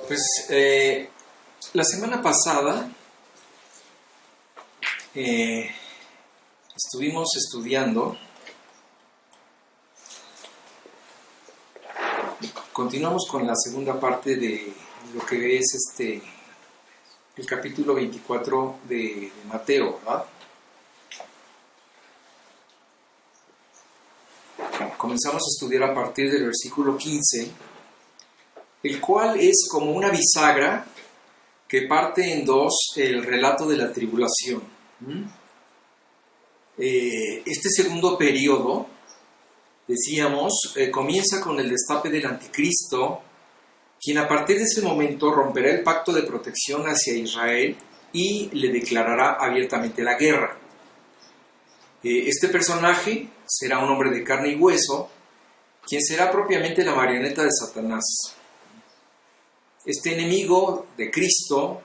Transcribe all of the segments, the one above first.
Pues la semana pasada estuvimos estudiando, continuamos con la segunda parte de lo que es el capítulo 24 de Mateo, ¿verdad? Comenzamos a estudiar a partir del versículo 15, el cual es como una bisagra que parte en dos el relato de la tribulación. Este segundo periodo, decíamos, comienza con el destape del anticristo, quien a partir de ese momento romperá el pacto de protección hacia Israel y le declarará abiertamente la guerra. Este personaje será un hombre de carne y hueso, quien será propiamente la marioneta de Satanás. Este enemigo de Cristo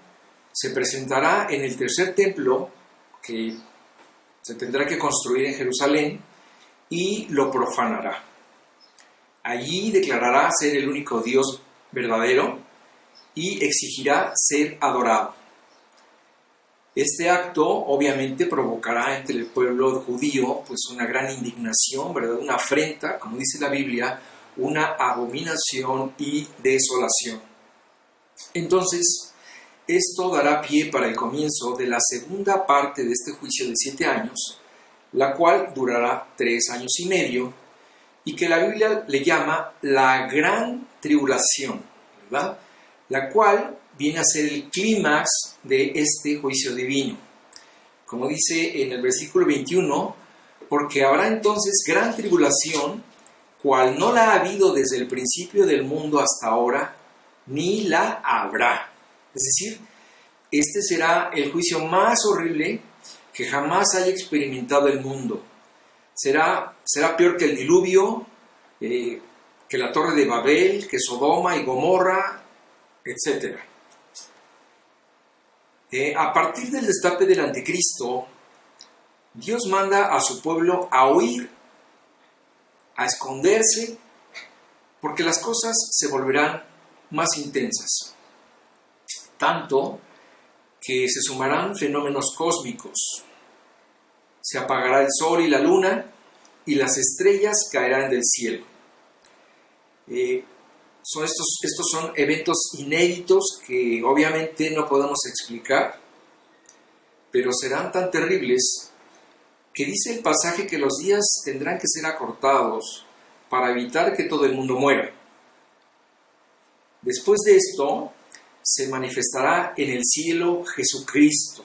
se presentará en el tercer templo que se tendrá que construir en Jerusalén y lo profanará. Allí declarará ser el único Dios verdadero y exigirá ser adorado. Este acto obviamente provocará entre el pueblo judío pues una gran indignación, ¿verdad? Una afrenta, como dice la Biblia, una abominación y desolación. Entonces, esto dará pie para el comienzo de la segunda parte de este juicio de 7 años, la cual durará 3 años y medio, y que la Biblia le llama la gran tribulación, ¿verdad? La cual viene a ser el clímax de este juicio divino. Como dice en el versículo 21, porque habrá entonces gran tribulación, cual no la ha habido desde el principio del mundo hasta ahora, ni la habrá. Es decir, este será el juicio más horrible que jamás haya experimentado el mundo. Será peor que el diluvio, que la torre de Babel, que Sodoma y Gomorra, etc. A partir del destape del anticristo, Dios manda a su pueblo a huir, a esconderse, porque las cosas se volverán más intensas, tanto que se sumarán fenómenos cósmicos. Se apagará el sol y la luna, y las estrellas caerán del cielo. Estos son eventos inéditos que obviamente no podemos explicar, pero serán tan terribles que dice el pasaje que los días tendrán que ser acortados para evitar que todo el mundo muera. Después de esto, se manifestará en el cielo Jesucristo,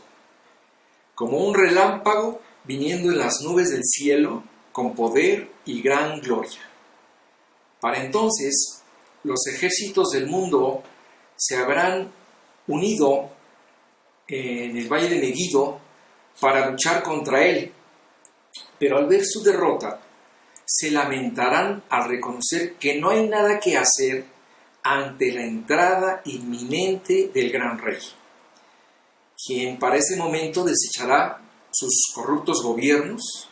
como un relámpago viniendo en las nubes del cielo con poder y gran gloria. Para entonces, los ejércitos del mundo se habrán unido en el valle de Megiddo para luchar contra él, pero al ver su derrota, se lamentarán al reconocer que no hay nada que hacer ante la entrada inminente del gran rey, quien para ese momento desechará sus corruptos gobiernos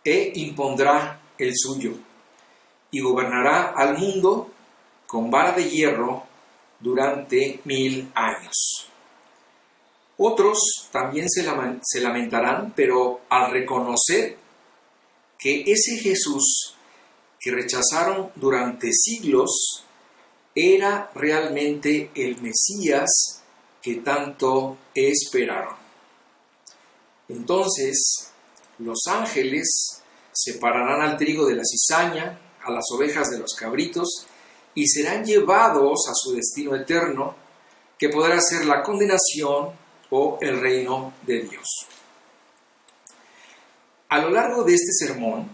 e impondrá el suyo, y gobernará al mundo con vara de hierro durante 1000 años. Otros también se lamentarán, pero al reconocer que ese Jesús que rechazaron durante siglos era realmente el Mesías que tanto esperaron. Entonces, los ángeles separarán al trigo de la cizaña, a las ovejas de los cabritos, y serán llevados a su destino eterno, que podrá ser la condenación o el reino de Dios. A lo largo de este sermón,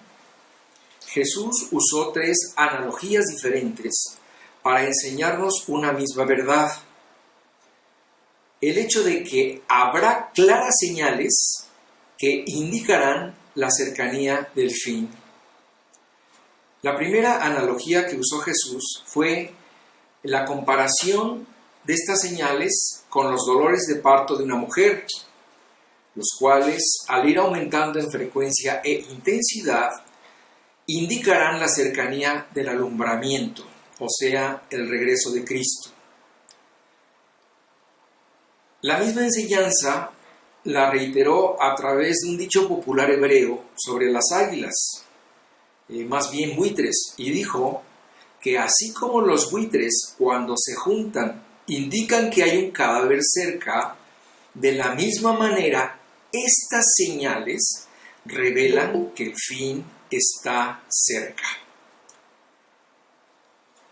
Jesús usó 3 analogías diferentes para enseñarnos una misma verdad. El hecho de que habrá claras señales que indicarán la cercanía del fin. La primera analogía que usó Jesús fue la comparación de estas señales con los dolores de parto de una mujer, los cuales, al ir aumentando en frecuencia e intensidad, indicarán la cercanía del alumbramiento, o sea, el regreso de Cristo. La misma enseñanza la reiteró a través de un dicho popular hebreo sobre las águilas, más bien buitres, y dijo que así como los buitres cuando se juntan indican que hay un cadáver cerca, de la misma manera estas señales revelan que el fin está cerca.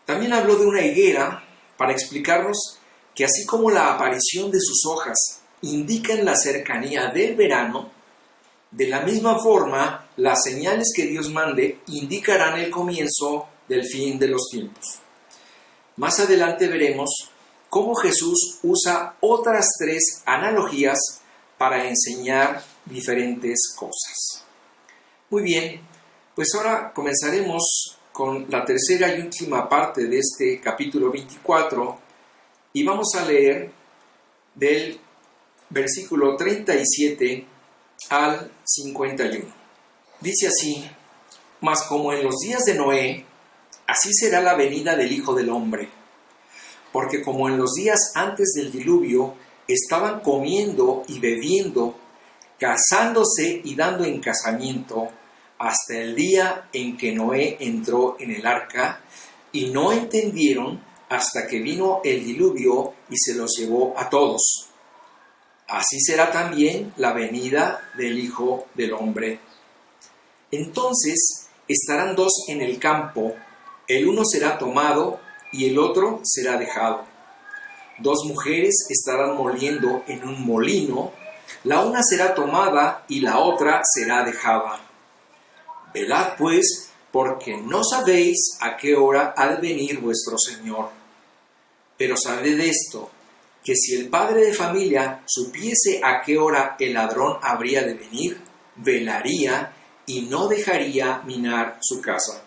También habló de una higuera para explicarnos que así como la aparición de sus hojas indican la cercanía del verano, de la misma forma las señales que Dios mande indicarán el comienzo del fin de los tiempos. Más adelante veremos cómo Jesús usa otras 3 analogías para enseñar diferentes cosas. Muy bien, pues ahora comenzaremos con la tercera y última parte de este capítulo 24 y vamos a leer del versículo 37 al 51. Dice así: mas como en los días de Noé, así será la venida del Hijo del Hombre. Porque como en los días antes del diluvio estaban comiendo y bebiendo, casándose y dando en casamiento, hasta el día en que Noé entró en el arca, y no entendieron hasta que vino el diluvio y se los llevó a todos. Así será también la venida del Hijo del Hombre. Entonces estarán 2 en el campo, el uno será tomado y el otro será dejado. 2 mujeres estarán moliendo en un molino, la una será tomada y la otra será dejada. Velad pues, porque no sabéis a qué hora ha de venir vuestro Señor. Pero sabed esto, que si el padre de familia supiese a qué hora el ladrón habría de venir, velaría y no dejaría minar su casa.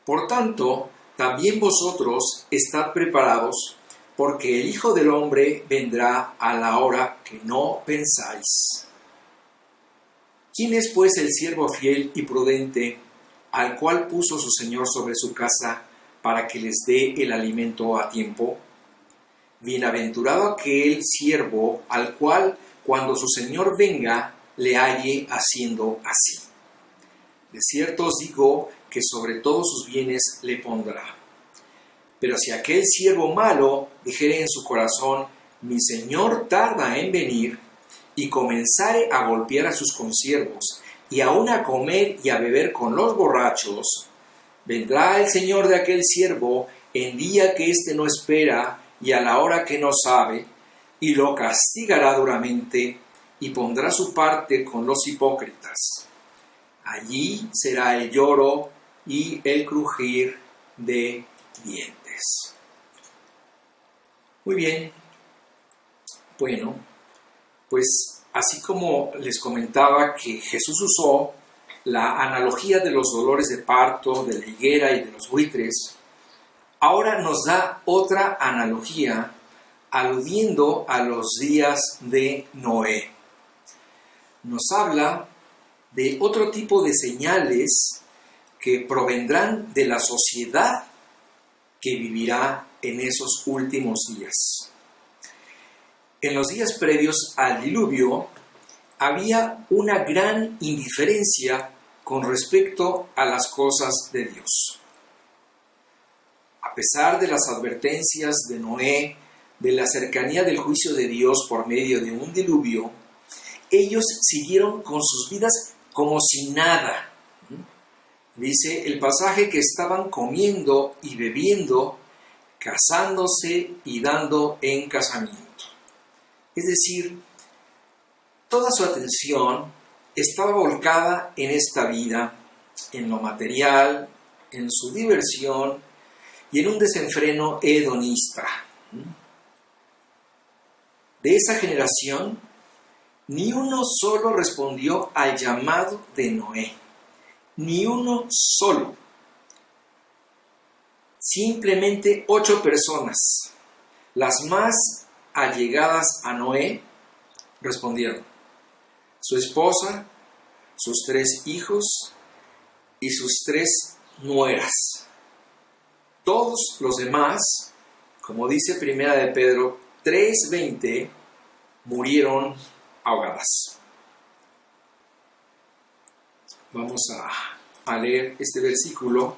Por tanto, también vosotros estad preparados, porque el Hijo del Hombre vendrá a la hora que no pensáis. ¿Quién es pues el siervo fiel y prudente, al cual puso su Señor sobre su casa, para que les dé el alimento a tiempo? Bienaventurado aquel siervo al cual, cuando su Señor venga, le halle haciendo así. De cierto os digo que sobre todos sus bienes le pondrá. Pero si aquel siervo malo dijere en su corazón, mi Señor tarda en venir, y comenzare a golpear a sus consiervos, y aun a comer y a beber con los borrachos, vendrá el Señor de aquel siervo en día que éste no espera y a la hora que no sabe, y lo castigará duramente, y pondrá su parte con los hipócritas. Allí será el lloro y el crujir de dientes. Muy bien. Bueno, pues así como les comentaba que Jesús usó la analogía de los dolores de parto, de la higuera y de los buitres, ahora nos da otra analogía aludiendo a los días de Noé. Nos habla de otro tipo de señales que provendrán de la sociedad que vivirá en esos últimos días. En los días previos al diluvio había una gran indiferencia con respecto a las cosas de Dios. A pesar de las advertencias de Noé, de la cercanía del juicio de Dios por medio de un diluvio, ellos siguieron con sus vidas como si nada. Dice el pasaje que estaban comiendo y bebiendo, casándose y dando en casamiento. Es decir, toda su atención estaba volcada en esta vida, en lo material, en su diversión y en un desenfreno hedonista. De esa generación, ni uno solo respondió al llamado de Noé. Ni uno solo. Simplemente 8 personas, las más allegadas a Noé, respondieron. Su esposa, sus 3 hijos y sus 3 nueras. Todos los demás, como dice Primera de Pedro 3:20, murieron ahogadas. Vamos a leer este versículo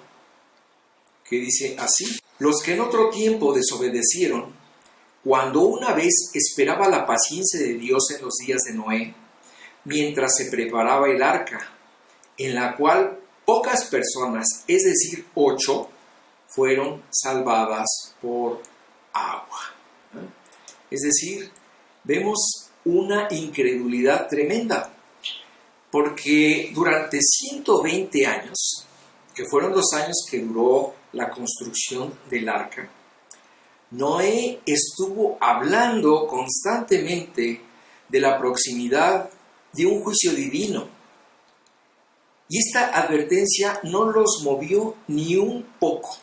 que dice así: los que en otro tiempo desobedecieron, cuando una vez esperaba la paciencia de Dios en los días de Noé, mientras se preparaba el arca, en la cual pocas personas, es decir, 8, fueron salvadas por agua. Es decir, vemos una incredulidad tremenda, porque durante 120 años, que fueron los años que duró la construcción del arca, Noé estuvo hablando constantemente de la proximidad de un juicio divino. Y esta advertencia no los movió ni un poco.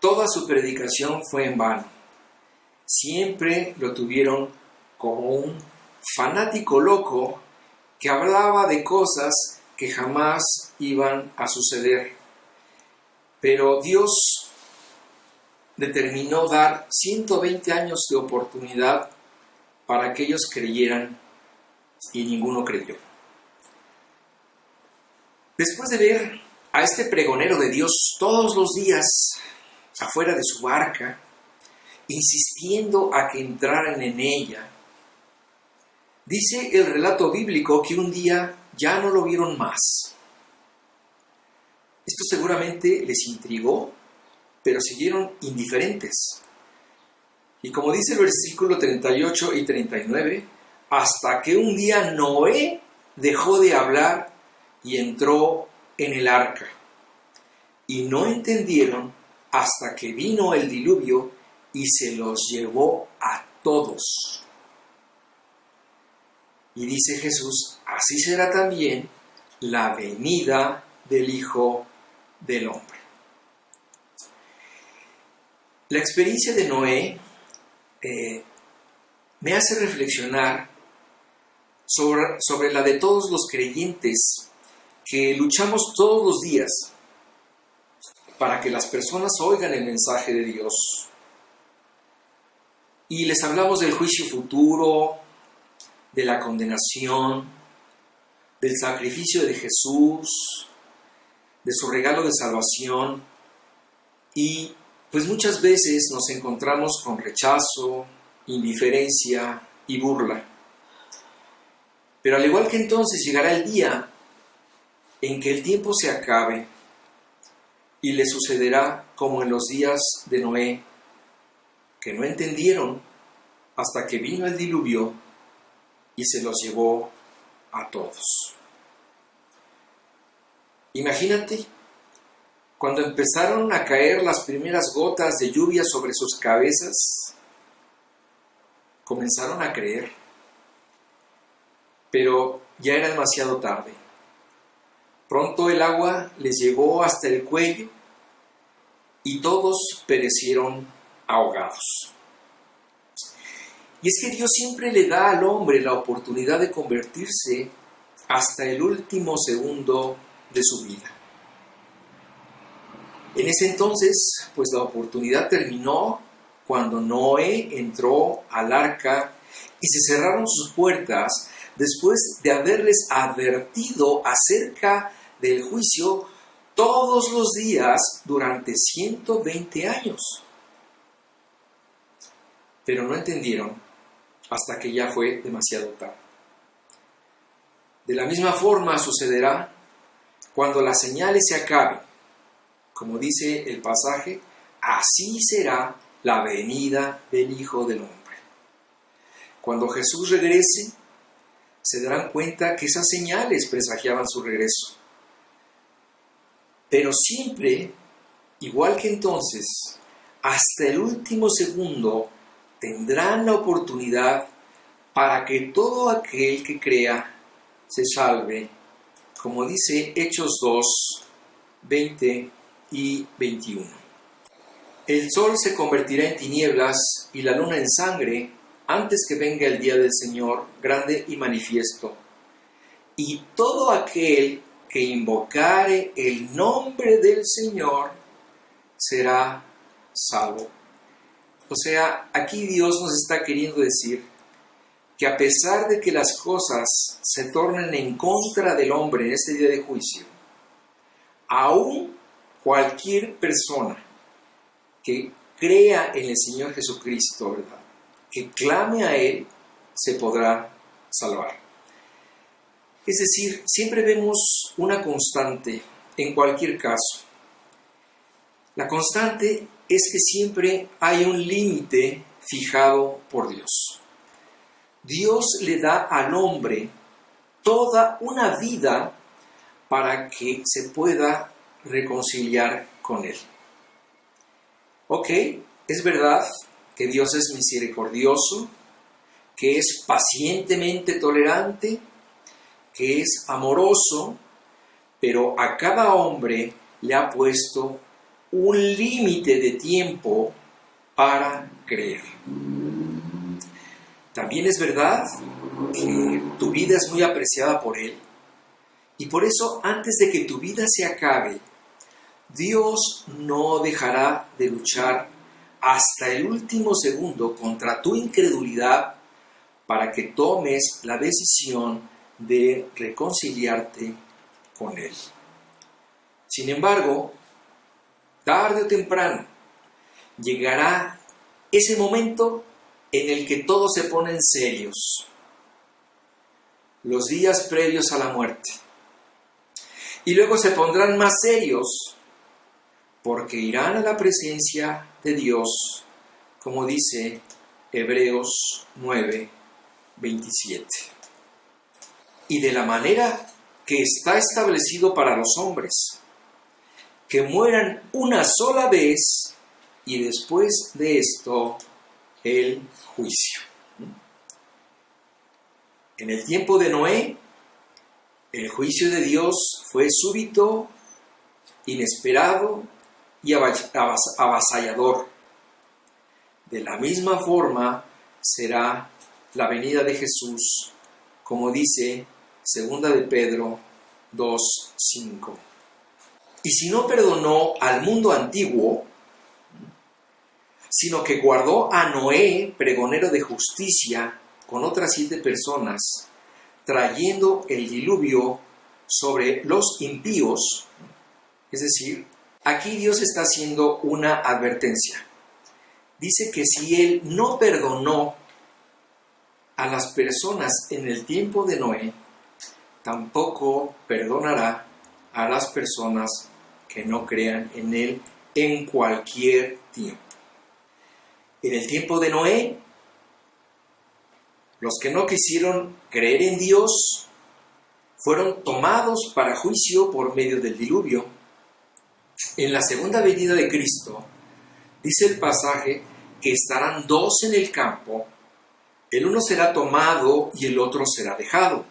Toda su predicación fue en vano. Siempre lo tuvieron como un fanático loco que hablaba de cosas que jamás iban a suceder. Pero Dios determinó dar 120 años de oportunidad para que ellos creyeran, y ninguno creyó. Después de ver a este pregonero de Dios todos los días afuera de su barca, insistiendo a que entraran en ella, dice el relato bíblico que un día ya no lo vieron más. Esto seguramente les intrigó, pero siguieron indiferentes. Y como dice el versículo 38 y 39, hasta que un día Noé dejó de hablar y entró en el arca. Y no entendieron hasta que vino el diluvio y se los llevó a todos. Y dice Jesús, así será también la venida del Hijo del Hombre. La experiencia de Noé me hace reflexionar sobre la de todos los creyentes que luchamos todos los días para que las personas oigan el mensaje de Dios. Y les hablamos del juicio futuro, de la condenación, del sacrificio de Jesús, de su regalo de salvación, y pues muchas veces nos encontramos con rechazo, indiferencia y burla. Pero al igual que entonces llegará el día en que el tiempo se acabe y le sucederá como en los días de Noé, que no entendieron hasta que vino el diluvio y se los llevó a todos. Imagínate, cuando empezaron a caer las primeras gotas de lluvia sobre sus cabezas, comenzaron a creer, pero ya era demasiado tarde. Pronto el agua les llegó hasta el cuello y todos perecieron ahogados. Y es que Dios siempre le da al hombre la oportunidad de convertirse hasta el último segundo de su vida. En ese entonces, pues la oportunidad terminó cuando Noé entró al arca y se cerraron sus puertas después de haberles advertido acerca del juicio todos los días durante 120 años. Pero no entendieron hasta que ya fue demasiado tarde. De la misma forma sucederá cuando las señales se acaben. Como dice el pasaje, así será la venida del Hijo del Hombre. Cuando Jesús regrese, se darán cuenta que esas señales presagiaban su regreso. Pero siempre, igual que entonces, hasta el último segundo, tendrán la oportunidad para que todo aquel que crea se salve, como dice Hechos 2, 20 y 21. El sol se convertirá en tinieblas y la luna en sangre antes que venga el día del Señor grande y manifiesto. Y todo aquel que invocare el nombre del Señor será salvo. O sea, aquí Dios nos está queriendo decir que a pesar de que las cosas se tornen en contra del hombre en este día de juicio, aún cualquier persona que crea en el Señor Jesucristo, ¿verdad?, que clame a Él, se podrá salvar. Es decir, siempre vemos una constante en cualquier caso. La constante es que siempre hay un límite fijado por Dios. Dios le da al hombre toda una vida para que se pueda reconciliar con Él. Ok, es verdad que Dios es misericordioso, que es pacientemente tolerante, que es amoroso, pero a cada hombre le ha puesto un límite de tiempo para creer. También es verdad que tu vida es muy apreciada por Él, y por eso antes de que tu vida se acabe, Dios no dejará de luchar hasta el último segundo contra tu incredulidad para que tomes la decisión de reconciliarte con Él. Sin embargo, tarde o temprano llegará ese momento en el que todos se ponen serios, los días previos a la muerte, y luego se pondrán más serios porque irán a la presencia de Dios, como dice Hebreos 9:27. Y de la manera que está establecido para los hombres, que mueran una sola vez y después de esto el juicio. En el tiempo de Noé, el juicio de Dios fue súbito, inesperado y avasallador. De la misma forma será la venida de Jesús, como dice 2 de Pedro 2:5. Y si no perdonó al mundo antiguo, sino que guardó a Noé, pregonero de justicia, con otras 7 personas, trayendo el diluvio sobre los impíos, es decir, aquí Dios está haciendo una advertencia. Dice que si Él no perdonó a las personas en el tiempo de Noé, tampoco perdonará a las personas que no crean en Él en cualquier tiempo. En el tiempo de Noé, los que no quisieron creer en Dios fueron tomados para juicio por medio del diluvio. En la segunda venida de Cristo, dice el pasaje que estarán 2 en el campo, el uno será tomado y el otro será dejado.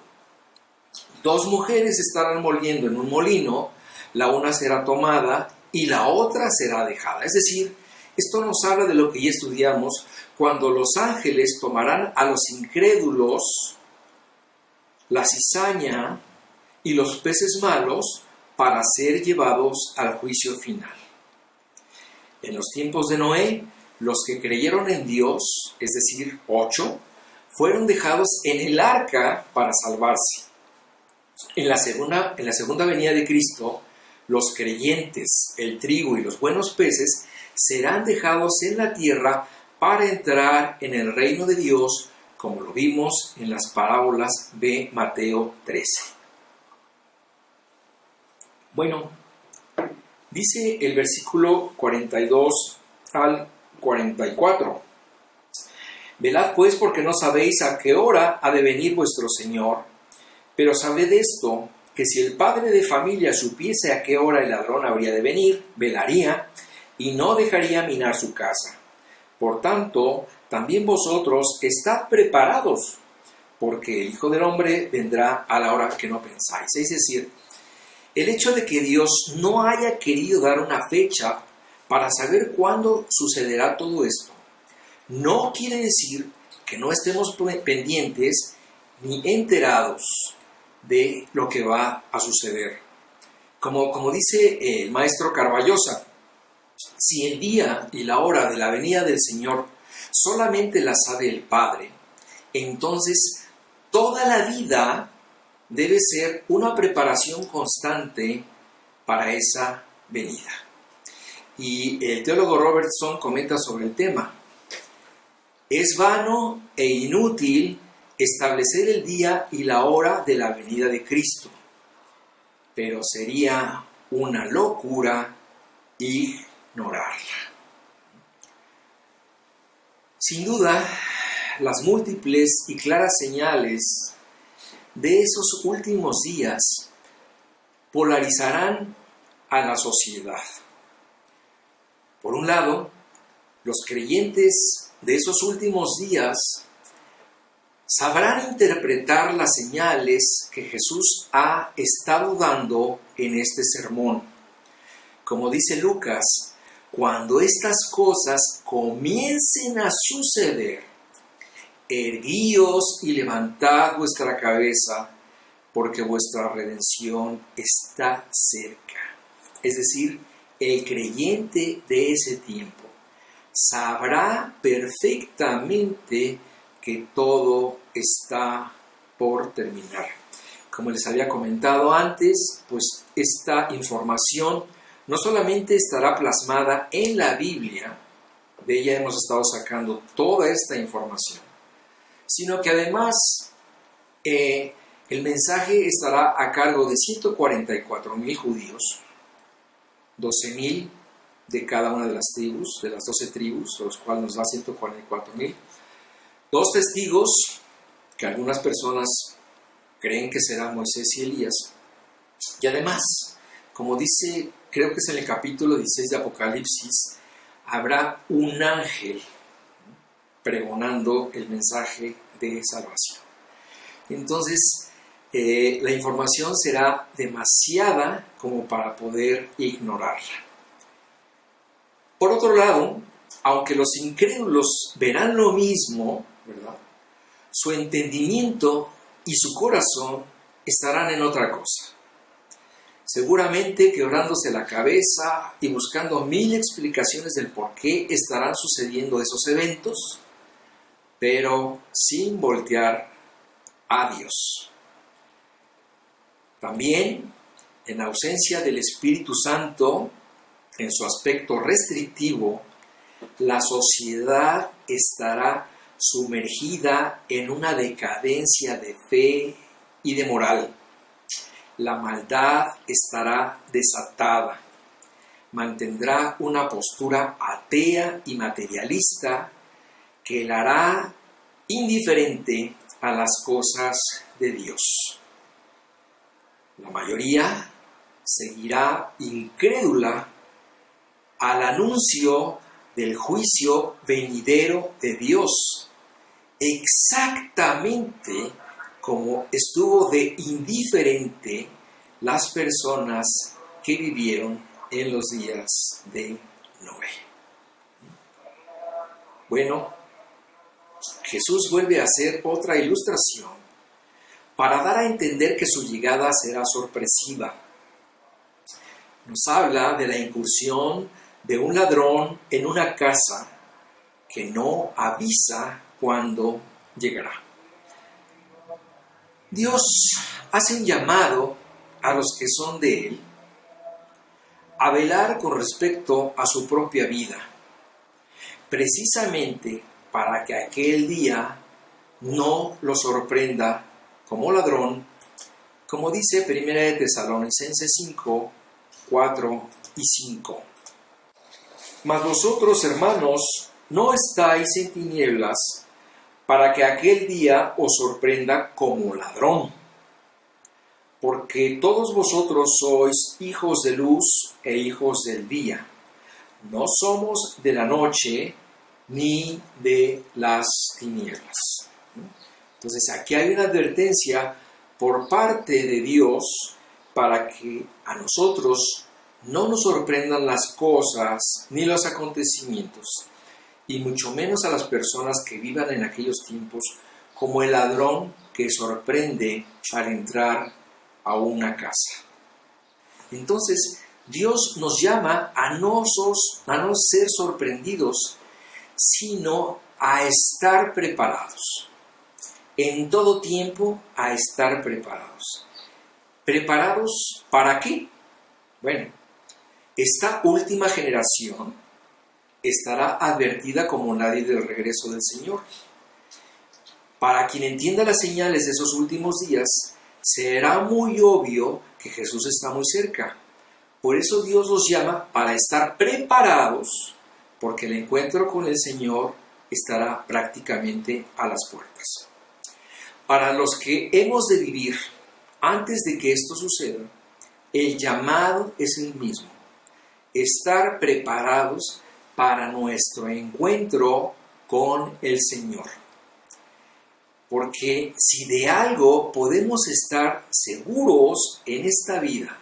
2 mujeres estarán moliendo en un molino, la una será tomada y la otra será dejada. Es decir, esto nos habla de lo que ya estudiamos, cuando los ángeles tomarán a los incrédulos, la cizaña y los peces malos para ser llevados al juicio final. En los tiempos de Noé, los que creyeron en Dios, es decir, 8, fueron dejados en el arca para salvarse. En la segunda venida de Cristo, los creyentes, el trigo y los buenos peces serán dejados en la tierra para entrar en el reino de Dios, como lo vimos en las parábolas de Mateo 13. Bueno, dice el versículo 42 al 44. Velad pues, porque no sabéis a qué hora ha de venir vuestro Señor, pero sabed esto, que si el padre de familia supiese a qué hora el ladrón habría de venir, velaría y no dejaría minar su casa. Por tanto, también vosotros estad preparados, porque el Hijo del Hombre vendrá a la hora que no pensáis. Es decir, el hecho de que Dios no haya querido dar una fecha para saber cuándo sucederá todo esto, no quiere decir que no estemos pendientes ni enterados de lo que va a suceder. Como dice el maestro Carballosa, si el día y la hora de la venida del Señor solamente la sabe el Padre, entonces toda la vida debe ser una preparación constante para esa venida. Y el teólogo Robertson comenta sobre el tema: es vano e inútil establecer el día y la hora de la venida de Cristo, pero sería una locura ignorarla. Sin duda, las múltiples y claras señales de esos últimos días polarizarán a la sociedad. Por un lado, los creyentes de esos últimos días sabrán interpretar las señales que Jesús ha estado dando en este sermón. Como dice Lucas, cuando estas cosas comiencen a suceder, erguíos y levantad vuestra cabeza, porque vuestra redención está cerca. Es decir, el creyente de ese tiempo sabrá perfectamente que todo está por terminar. Como les había comentado antes, pues esta información no solamente estará plasmada en la Biblia, de ella hemos estado sacando toda esta información, sino que además el mensaje estará a cargo de 144,000 judíos, 12,000 de cada una de las tribus, de las 12 tribus, de los cuales nos da 144,000, 2 testigos, que algunas personas creen que serán Moisés y Elías, y además, como dice, creo que es en el capítulo 16 de Apocalipsis, habrá un ángel pregonando el mensaje de salvación. Entonces, la información será demasiada como para poder ignorarla. Por otro lado, aunque los incrédulos verán lo mismo, ¿verdad?, su entendimiento y su corazón estarán en otra cosa. Seguramente quebrándose la cabeza y buscando 1000 explicaciones del por qué estarán sucediendo esos eventos, pero sin voltear a Dios. También, en ausencia del Espíritu Santo, en su aspecto restrictivo, la sociedad estará sumergida en una decadencia de fe y de moral. La maldad estará desatada, mantendrá una postura atea y materialista que la hará indiferente a las cosas de Dios. La mayoría seguirá incrédula al anuncio del juicio venidero de Dios, exactamente como estuvo de indiferente las personas que vivieron en los días de Noé. Bueno, Jesús vuelve a hacer otra ilustración para dar a entender que su llegada será sorpresiva. Nos habla de la incursión de un ladrón en una casa que no avisa cuándo llegará. Dios hace un llamado a los que son de Él a velar con respecto a su propia vida, precisamente para que aquel día no lo sorprenda como ladrón, como dice 1 de Tesalonicenses 5, 4 y 5. Mas vosotros, hermanos, no estáis en tinieblas para que aquel día os sorprenda como ladrón. Porque todos vosotros sois hijos de luz e hijos del día. No somos de la noche ni de las tinieblas. Entonces aquí hay una advertencia por parte de Dios para que a nosotros no nos sorprendan las cosas ni los acontecimientos, y mucho menos a las personas que vivan en aquellos tiempos como el ladrón que sorprende al entrar a una casa. Entonces, Dios nos llama a no ser sorprendidos, sino a estar preparados. en todo tiempo a estar preparados. ¿Preparados para qué? Bueno, esta última generación estará advertida como nadie del regreso del Señor. Para quien entienda las señales de esos últimos días, será muy obvio que Jesús está muy cerca. Por eso Dios los llama para estar preparados, porque el encuentro con el Señor estará prácticamente a las puertas. Para los que hemos de vivir antes de que esto suceda, el llamado es el mismo: estar preparados para nuestro encuentro con el Señor. Porque si de algo podemos estar seguros en esta vida,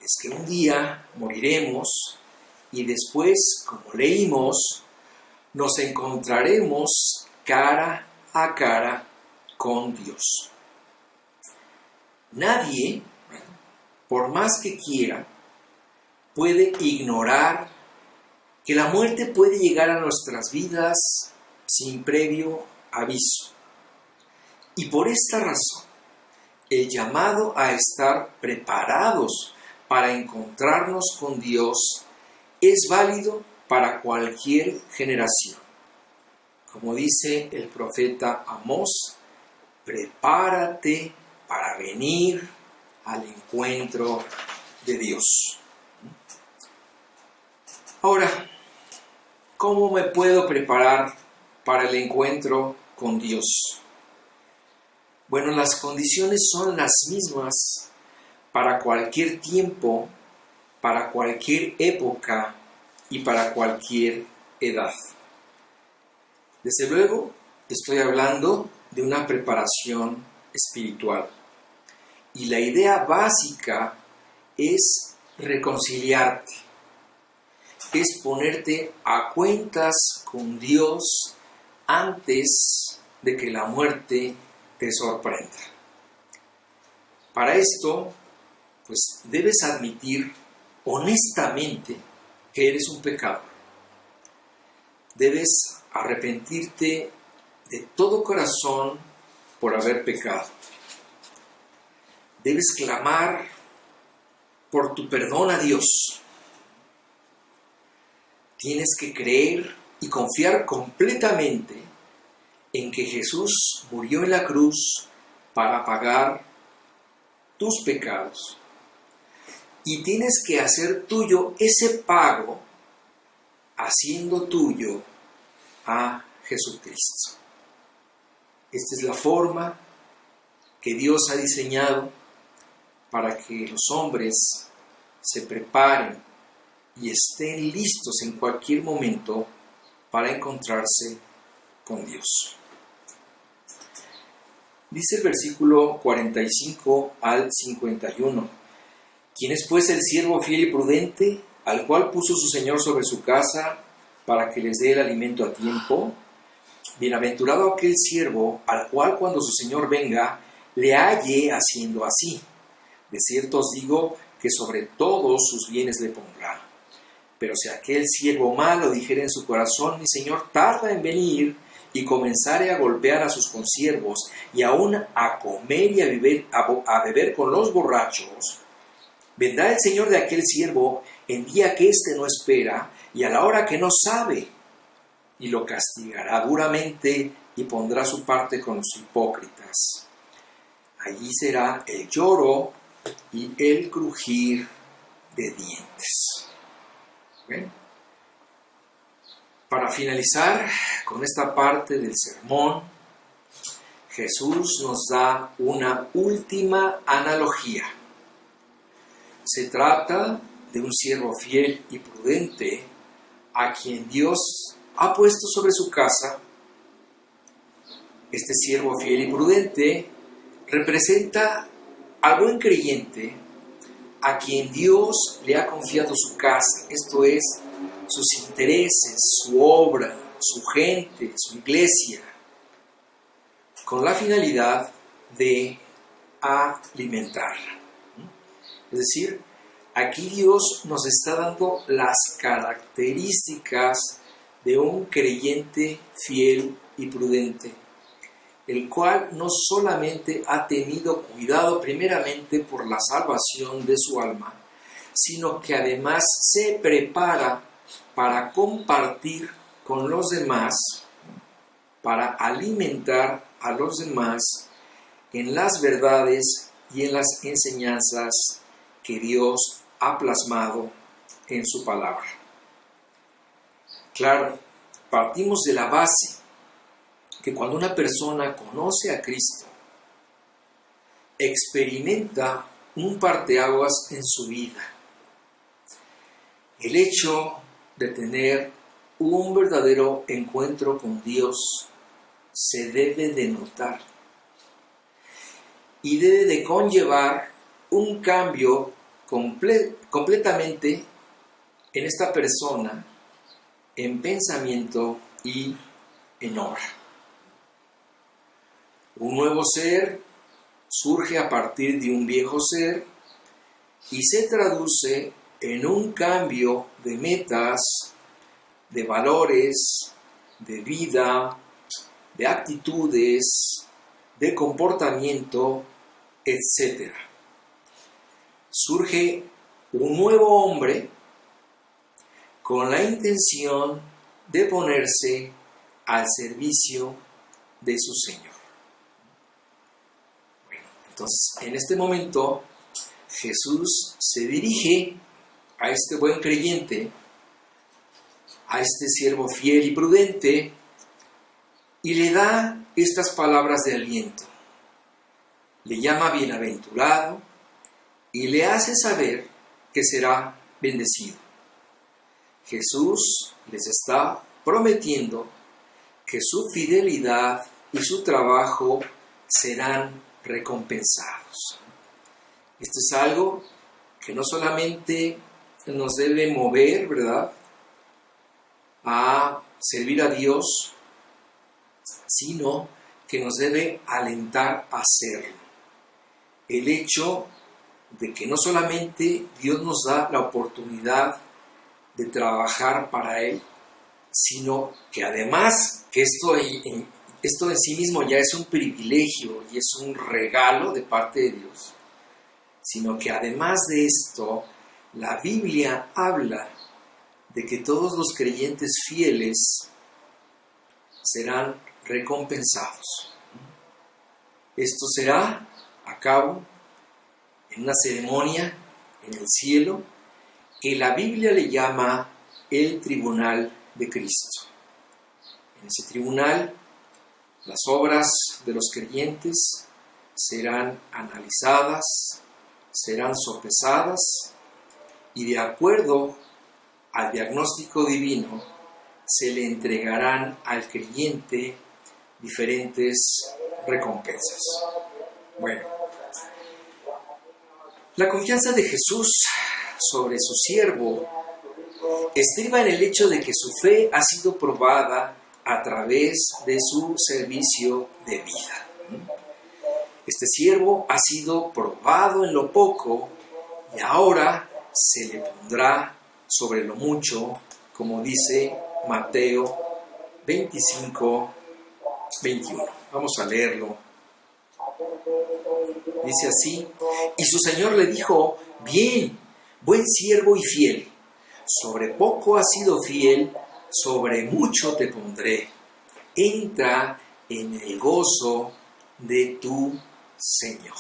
es que un día moriremos y después, como leímos, nos encontraremos cara a cara con Dios. Nadie, por más que quiera, puede ignorar que la muerte puede llegar a nuestras vidas sin previo aviso. Y por esta razón, el llamado a estar preparados para encontrarnos con Dios es válido para cualquier generación. Como dice el profeta Amós, prepárate para venir al encuentro de Dios. Ahora, ¿cómo me puedo preparar para el encuentro con Dios? Bueno, las condiciones son las mismas para cualquier tiempo, para cualquier época y para cualquier edad. Desde luego, estoy hablando de una preparación espiritual. Y la idea básica es reconciliarte, es ponerte a cuentas con Dios antes de que la muerte te sorprenda. Para esto, pues debes admitir honestamente que eres un pecador. Debes arrepentirte de todo corazón por haber pecado. Debes clamar por tu perdón a Dios. Tienes que creer y confiar completamente en que Jesús murió en la cruz para pagar tus pecados. Y tienes que hacer tuyo ese pago haciendo tuyo a Jesucristo. Esta es la forma que Dios ha diseñado para que los hombres se preparen y estén listos en cualquier momento para encontrarse con Dios. Dice el versículo 45 al 51. ¿Quién es pues el siervo fiel y prudente, al cual puso su Señor sobre su casa para que les dé el alimento a tiempo? Bienaventurado aquel siervo al cual cuando su Señor venga le halle haciendo así. De cierto os digo que sobre todos sus bienes le pondrá. Pero si aquel siervo malo dijere en su corazón, mi Señor tarda en venir, y comenzare a golpear a sus consiervos, y aún a comer y a beber con los borrachos, vendrá el Señor de aquel siervo en día que éste no espera, y a la hora que no sabe, y lo castigará duramente, y pondrá su parte con los hipócritas. Allí será el lloro y el crujir de dientes. ¿Ven? Para finalizar con esta parte del sermón, Jesús nos da una última analogía. Se trata de un siervo fiel y prudente a quien Dios ha puesto sobre su casa. Este siervo fiel y prudente representa al buen creyente a quien Dios le ha confiado su casa, esto es, sus intereses, su obra, su gente, su iglesia, con la finalidad de alimentarla. Es decir, aquí Dios nos está dando las características de un creyente fiel y prudente. el cual no solamente ha tenido cuidado primeramente por la salvación de su alma, sino que además se prepara para compartir con los demás, para alimentar a los demás en las verdades y en las enseñanzas que Dios ha plasmado en su palabra. Claro, partimos de la base que cuando una persona conoce a Cristo, experimenta un parteaguas en su vida. El hecho de tener un verdadero encuentro con Dios se debe de notar y debe de conllevar un cambio completamente en esta persona, en pensamiento y en obra. Un nuevo ser surge a partir de un viejo ser y se traduce en un cambio de metas, de valores, de vida, de actitudes, de comportamiento, etc. Surge un nuevo hombre con la intención de ponerse al servicio de su Señor. Bueno, entonces, en este momento, Jesús se dirige a este buen creyente, a este siervo fiel y prudente, y le da estas palabras de aliento. Le llama bienaventurado y le hace saber que será bendecido. Jesús les está prometiendo que su fidelidad y su trabajo serán recompensados. Esto es algo que no solamente nos debe mover, ¿verdad?, a servir a Dios, sino que nos debe alentar a hacerlo. El hecho de que no solamente Dios nos da la oportunidad de trabajar para Él, sino que además que esto en sí mismo ya es un privilegio y es un regalo de parte de Dios, sino que además de esto, la Biblia habla de que todos los creyentes fieles serán recompensados. Esto será a cabo en una ceremonia en el cielo que la Biblia le llama el tribunal de Cristo. En ese tribunal, las obras de los creyentes serán analizadas, serán sopesadas y de acuerdo al diagnóstico divino se le entregarán al creyente diferentes recompensas. Bueno, la confianza de Jesús sobre su siervo estriba en el hecho de que su fe ha sido probada a través de su servicio de vida. Este siervo ha sido probado en lo poco y ahora se le pondrá sobre lo mucho, como dice Mateo 25, 21. Vamos a leerlo. Dice así: y su Señor le dijo: bien, buen siervo y fiel, sobre poco has sido fiel, sobre mucho te pondré. Entra en el gozo de tu Señor.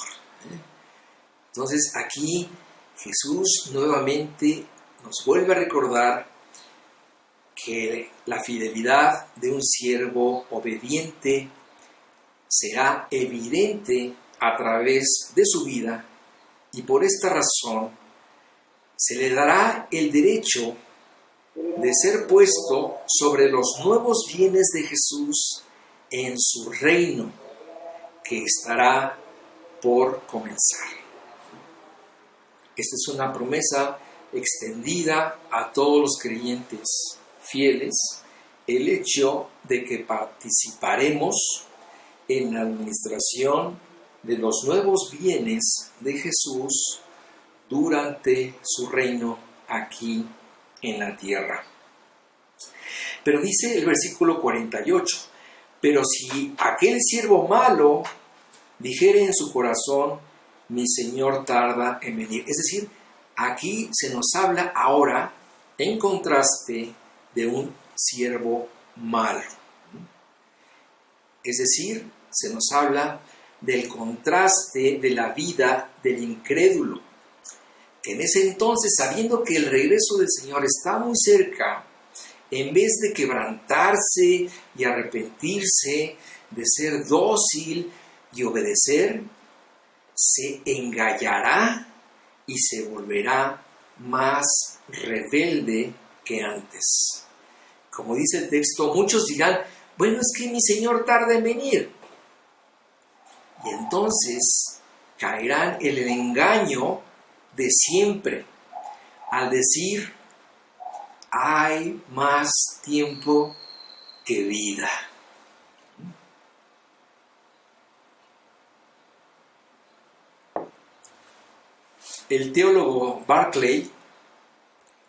Entonces aquí Jesús nuevamente nos vuelve a recordar que la fidelidad de un siervo obediente será evidente a través de su vida y por esta razón se le dará el derecho de ser puesto sobre los nuevos bienes de Jesús en su reino que estará por comenzar. Esta es una promesa extendida a todos los creyentes fieles, el hecho de que participaremos en la administración de los nuevos bienes de Jesús durante su reino aquí en la tierra. Pero dice el versículo 48, Pero si aquel siervo malo dijere en su corazón, mi señor tarda en venir. Es decir, aquí se nos habla ahora en contraste de un siervo malo. Es decir, se nos habla del contraste de la vida del incrédulo, que en ese entonces, sabiendo que el regreso del Señor está muy cerca, en vez de quebrantarse y arrepentirse, de ser dócil y obedecer, se engallará y se volverá más rebelde que antes. Como dice el texto, muchos dirán, bueno, es que mi Señor tarda en venir. Y entonces caerán en el engaño de siempre, al decir, hay más tiempo que vida. El teólogo Barclay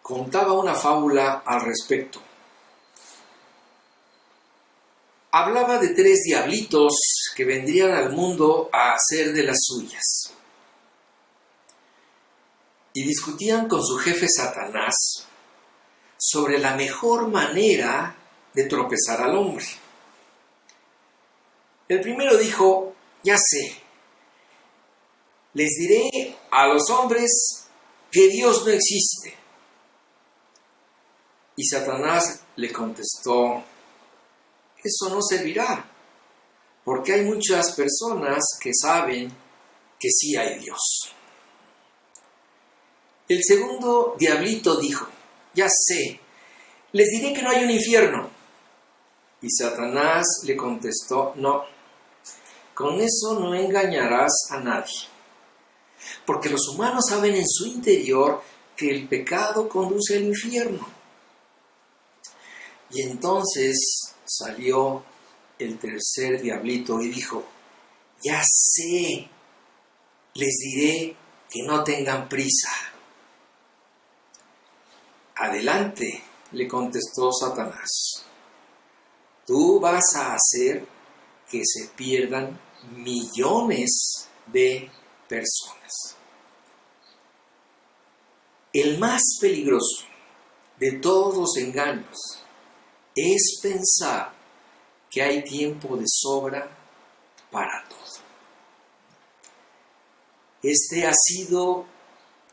contaba una fábula al respecto. Hablaba de 3 diablitos que vendrían al mundo a hacer de las suyas. Y discutían con su jefe Satanás sobre la mejor manera de tropezar al hombre. El primero dijo, ya sé, les diré a los hombres que Dios no existe. Y Satanás le contestó, eso no servirá, porque hay muchas personas que saben que sí hay Dios. El segundo diablito dijo, ya sé, les diré que no hay un infierno. Y Satanás le contestó, no, con eso no engañarás a nadie, porque los humanos saben en su interior que el pecado conduce al infierno. Y entonces salió el tercer diablito y dijo, ya sé, les diré que no tengan prisa. Adelante, le contestó Satanás, tú vas a hacer que se pierdan millones de personas. El más peligroso de todos los engaños es pensar que hay tiempo de sobra para todo. Este ha sido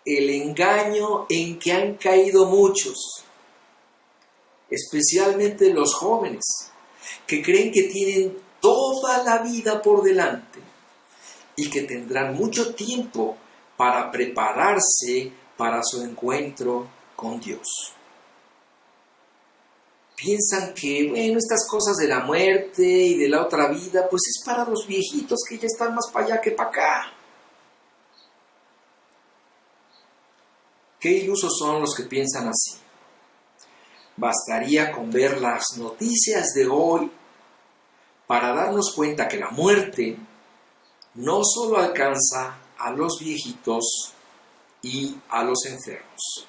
el engaño en que han caído muchos, especialmente los jóvenes, que creen que tienen toda la vida por delante y que tendrán mucho tiempo para prepararse para su encuentro con Dios. Piensan que, bueno, estas cosas de la muerte y de la otra vida, pues es para los viejitos que ya están más para allá que para acá. Qué ilusos son los que piensan así. Bastaría con ver las noticias de hoy para darnos cuenta que la muerte no solo alcanza a los viejitos y a los enfermos.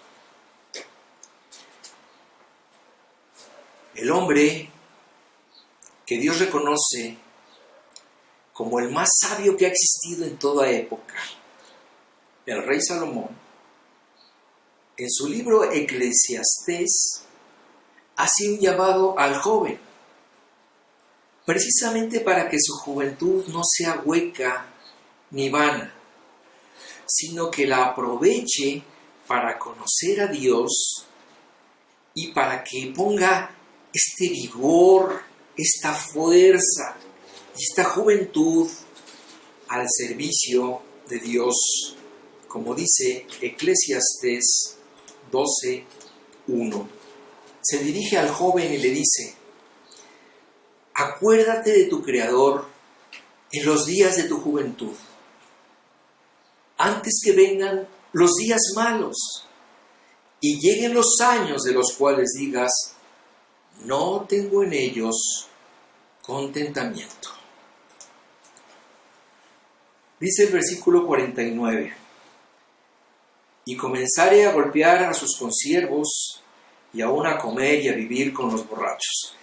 El hombre que Dios reconoce como el más sabio que ha existido en toda época, el rey Salomón, en su libro Eclesiastés, hace un llamado al joven, precisamente para que su juventud no sea hueca ni vana, sino que la aproveche para conocer a Dios y para que ponga este vigor, esta fuerza y esta juventud al servicio de Dios, como dice Eclesiastés 12:1. Se dirige al joven y le dice, acuérdate de tu Creador en los días de tu juventud, antes que vengan los días malos y lleguen los años de los cuales digas, no tengo en ellos contentamiento. Dice el versículo 49, y comenzaré a golpear a sus consiervos y aún a comer y a vivir con los borrachos.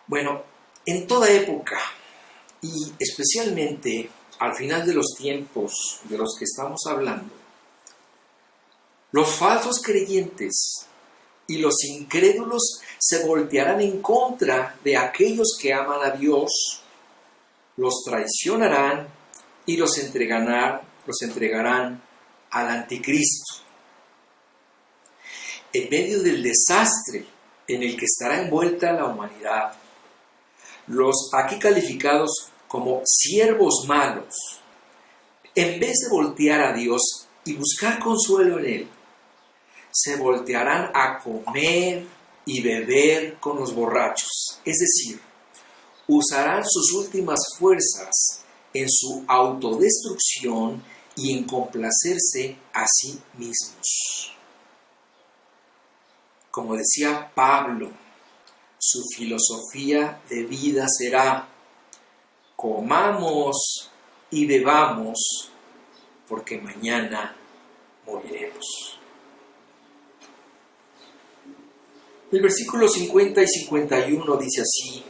Bueno, En toda época, y especialmente al final de los tiempos de los que estamos hablando, los falsos creyentes y los incrédulos se voltearán en contra de aquellos que aman a Dios, los traicionarán y los entregarán al anticristo. En medio del desastre en el que estará envuelta la humanidad, los aquí calificados como siervos malos, en vez de voltear a Dios y buscar consuelo en Él, se voltearán a comer y beber con los borrachos. Es decir, usarán sus últimas fuerzas en su autodestrucción y en complacerse a sí mismos. Como decía Pablo, su filosofía de vida será: comamos y bebamos, porque mañana moriremos. El versículo 50 y 51 dice así: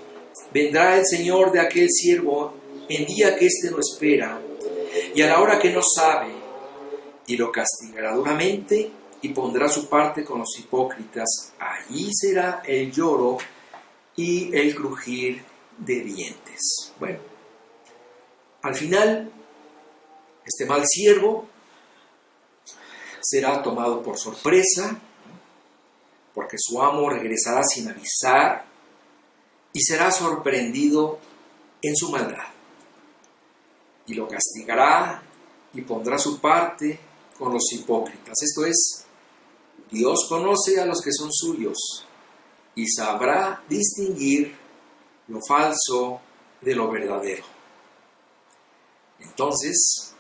vendrá el Señor de aquel siervo en día que éste no espera, y a la hora que no sabe, y lo castigará duramente, y pondrá su parte con los hipócritas. Allí será el lloro y el crujir de dientes. Bueno, al final, este mal siervo será tomado por sorpresa, porque su amo regresará sin avisar y será sorprendido en su maldad. Y lo castigará y pondrá su parte con los hipócritas. Esto es, Dios conoce a los que son suyos y sabrá distinguir lo falso de lo verdadero. Entonces,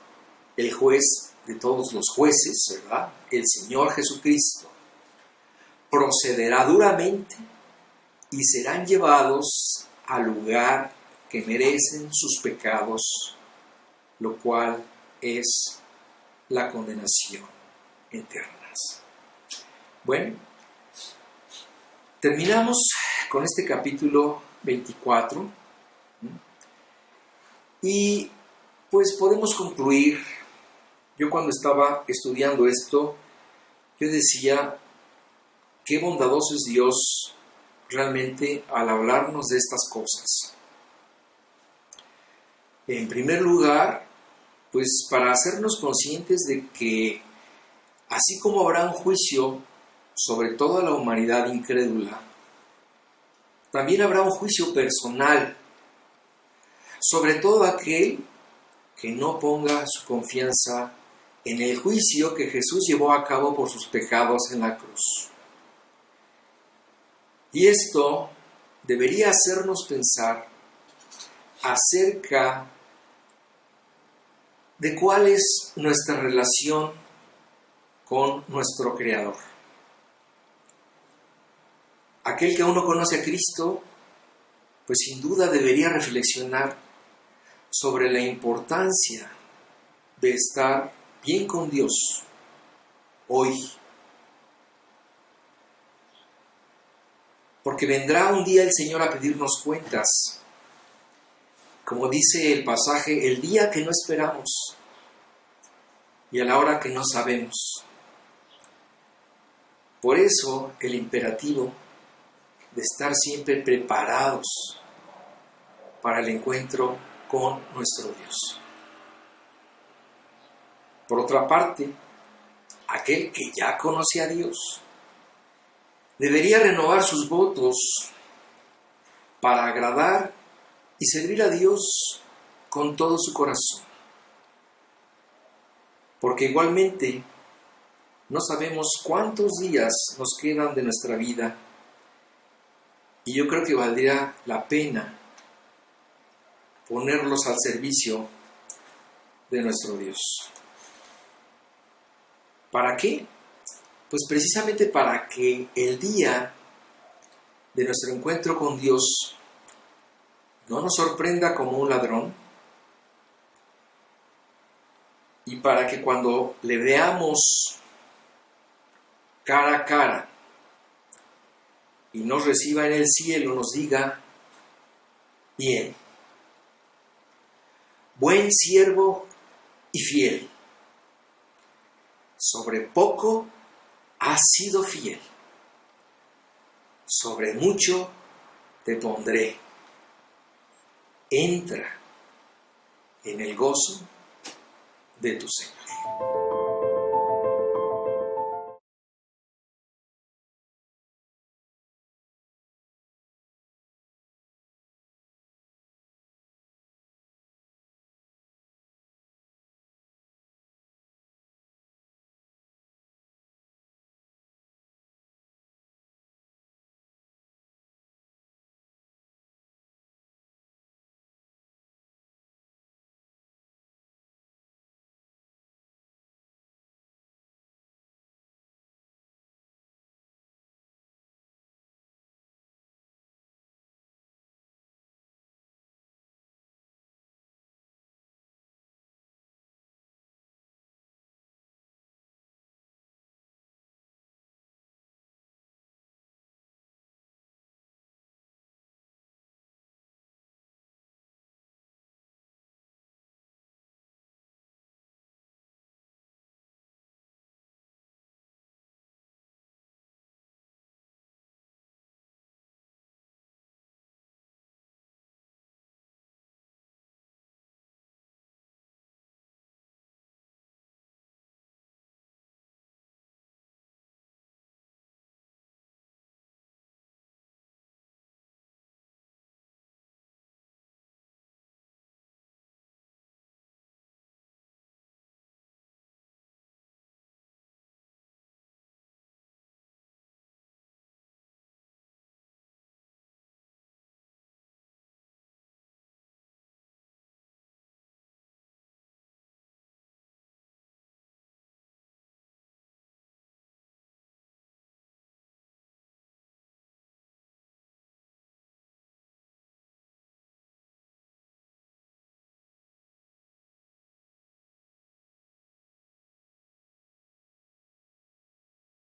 el juez de todos los jueces, ¿verdad?, el Señor Jesucristo, procederá duramente y serán llevados al lugar que merecen sus pecados, lo cual es la condenación eterna. Bueno, terminamos con este capítulo 24 y pues podemos concluir. Yo cuando estaba estudiando esto, yo decía, qué bondadoso es Dios realmente al hablarnos de estas cosas. En primer lugar, pues para hacernos conscientes de que así como habrá un juicio sobre toda la humanidad incrédula, también habrá un juicio personal sobre todo aquel que no ponga su confianza en el juicio que Jesús llevó a cabo por sus pecados en la cruz. Y esto debería hacernos pensar acerca de cuál es nuestra relación con nuestro Creador. Aquel que aún no conoce a Cristo, pues sin duda debería reflexionar sobre la importancia de estar bien con Dios hoy. Porque vendrá un día el Señor a pedirnos cuentas. Como dice el pasaje, el día que no esperamos y a la hora que no sabemos. Por eso el imperativo de estar siempre preparados para el encuentro con nuestro Dios. Por otra parte, aquel que ya conoce a Dios debería renovar sus votos para agradar y servir a Dios con todo su corazón. Porque igualmente no sabemos cuántos días nos quedan de nuestra vida y yo creo que valdría la pena ponerlos al servicio de nuestro Dios. ¿Para qué? Pues precisamente para que el día de nuestro encuentro con Dios no nos sorprenda como un ladrón, y para que cuando le veamos cara a cara y nos reciba en el cielo, nos diga: Bien. Buen siervo y fiel. Sobre poco has sido fiel. Sobre mucho te pondré. Entra en el gozo de tu Señor.